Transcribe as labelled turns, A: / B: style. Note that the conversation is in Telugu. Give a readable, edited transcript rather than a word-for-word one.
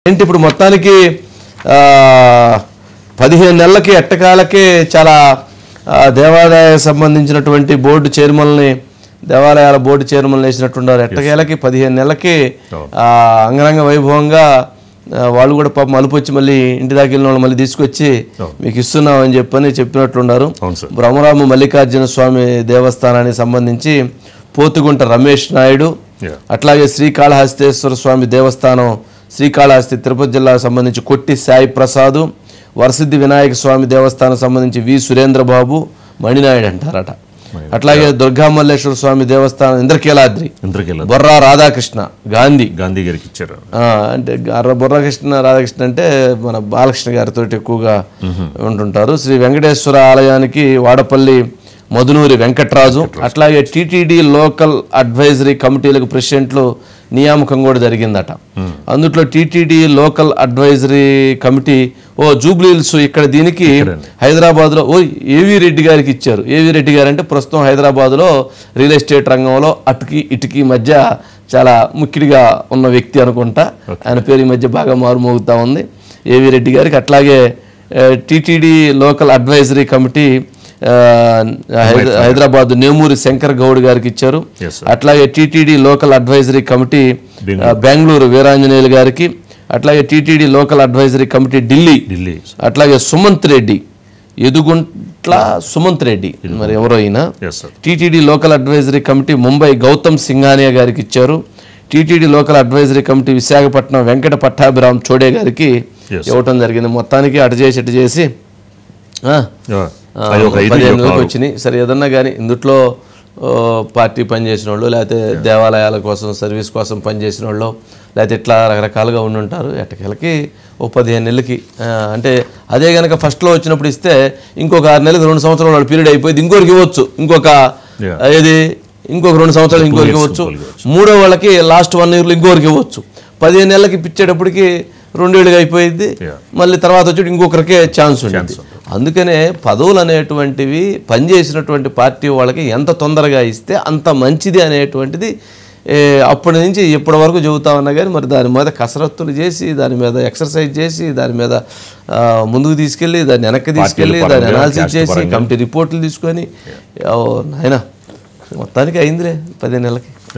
A: ఏంటి ఇప్పుడు మొత్తానికి 15 నెలలకి ఎట్టకాలకే చాలా దేవాదాయ సంబంధించినటువంటి బోర్డు చైర్మన్ని దేవాలయాల బోర్డు చైర్మన్ వేసినట్టున్నారు. ఎట్టకేలకి 15 నెలలకి అంగరంగ వైభవంగా వాళ్ళు కూడా పాపం అలుపొచ్చి మళ్ళీ ఇంటి దాకా వెళ్ళిన వాళ్ళు మళ్ళీ తీసుకొచ్చి మీకు ఇస్తున్నామని చెప్పినట్లున్నారు. బ్రహ్మరామ మల్లికార్జున స్వామి దేవస్థానానికి సంబంధించి పోతుగుంట రమేష్ నాయుడు, అట్లాగే శ్రీకాళహస్తేశ్వర స్వామి దేవస్థానం శ్రీకాళహస్తి తిరుపతి జిల్లాకు సంబంధించి కొట్టి సాయి ప్రసాదు, వరసిద్ధి వినాయక స్వామి దేవస్థానం సంబంధించి వి సురేంద్రబాబు మణినాయుడు అంటారట. అట్లాగే దుర్గామల్లేశ్వర స్వామి దేవస్థానం ఇంద్రకీలాద్రి బొర్రా రాధాకృష్ణ గాంధీ గారికి ఇచ్చారు. అంటే బొర్రాకృష్ణ రాధాకృష్ణ అంటే మన బాలకృష్ణ గారితో ఎక్కువగా ఉంటుంటారు. శ్రీ వెంకటేశ్వర ఆలయానికి వాడపల్లి మధునూరి వెంకట్రాజు, అట్లాగే టీటీడీ లోకల్ అడ్వైజరీ కమిటీలకు ప్రెసిడెంట్లు నియామకం కూడా జరిగిందట. అందుట్లో TTD local advisory committee Jubilee Hills ఇక్కడ దీనికి హైదరాబాద్లో ఏవి రెడ్డి గారికి ఇచ్చారు. ఏవి రెడ్డి గారు అంటే ప్రస్తుతం హైదరాబాద్లో రియల్ ఎస్టేట్ రంగంలో అటుకి ఇటుకి మధ్య చాలా ముఖ్యుడిగా ఉన్న వ్యక్తి అనుకుంటా. ఆయన పేరు ఈ మధ్య బాగా మారుమోగుతూ ఉంది ఏవి రెడ్డి గారికి. అట్లాగే TTD local advisory committee Hyderabad Nemuri Shankar Goud గారికి ఇచ్చారు. అట్లాగే TTD local advisory committee Bengaluru Veeranjaneyulu గారికి, అట్లాగే TTD local advisory committee Delhi, అట్లాగే సుమంత్ రెడ్డి ఎదుగుంట్ల సుమంత్ రెడ్డి మరి ఎవరో అయినా. TTD local advisory committee Mumbai Gautam Singhania గారికి ఇచ్చారు. TTD local advisory committee Visakhapatnam Venkata Pattabhiram Chode గారికి ఇవ్వటం జరిగింది. మొత్తానికి అటు చేసి 15 వచ్చినాయి. సరే ఏదన్నా కానీ ఇందుట్లో పార్టీ పనిచేసిన వాళ్ళు, లేకపోతే దేవాలయాల కోసం సర్వీస్ కోసం పనిచేసిన వాళ్ళు, లేకపోతే ఇట్లా రకరకాలుగా ఉండుంటారు. ఎట్టకేలకి 15 నెలలకి అంటే అదే కనుక ఫస్ట్లో వచ్చినప్పుడు ఇస్తే ఇంకొక 6 నెలలకు 2 సంవత్సరాలు వాళ్ళు పీరియడ్ అయిపోయింది, ఇంకోరికి ఇవ్వచ్చు, ఇంకొక 2 సంవత్సరాలు ఇంకోరికి ఇవ్వచ్చు, మూడో వాళ్ళకి లాస్ట్ 1 ఇయర్లో ఇంకొకరికి ఇవ్వచ్చు. 15 నెలలకి ఇప్పించేటప్పటికి 2 ఏళ్ళుగా అయిపోయింది, మళ్ళీ తర్వాత వచ్చి ఇంకొకరికే ఛాన్స్ ఉంటుంది. అందుకనే పదవులు అనేటువంటివి పనిచేసినటువంటి పార్టీ వాళ్ళకి ఎంత తొందరగా ఇస్తే అంత మంచిది అనేటువంటిది అప్పటి నుంచి ఇప్పటి వరకు చెబుతా ఉన్నా. కానీ మరి దాని మీద కసరత్తులు చేసి, దాని మీద ఎక్సర్సైజ్ చేసి, దాని మీద ముందుకు తీసుకెళ్ళి, దాన్ని వెనక్కి తీసుకెళ్ళి, దాన్ని అనాలిసిస్ చేసి, కమిటీ రిపోర్ట్లు తీసుకొని నాయన మొత్తానికి అయిందిలే 15 నెలలకి.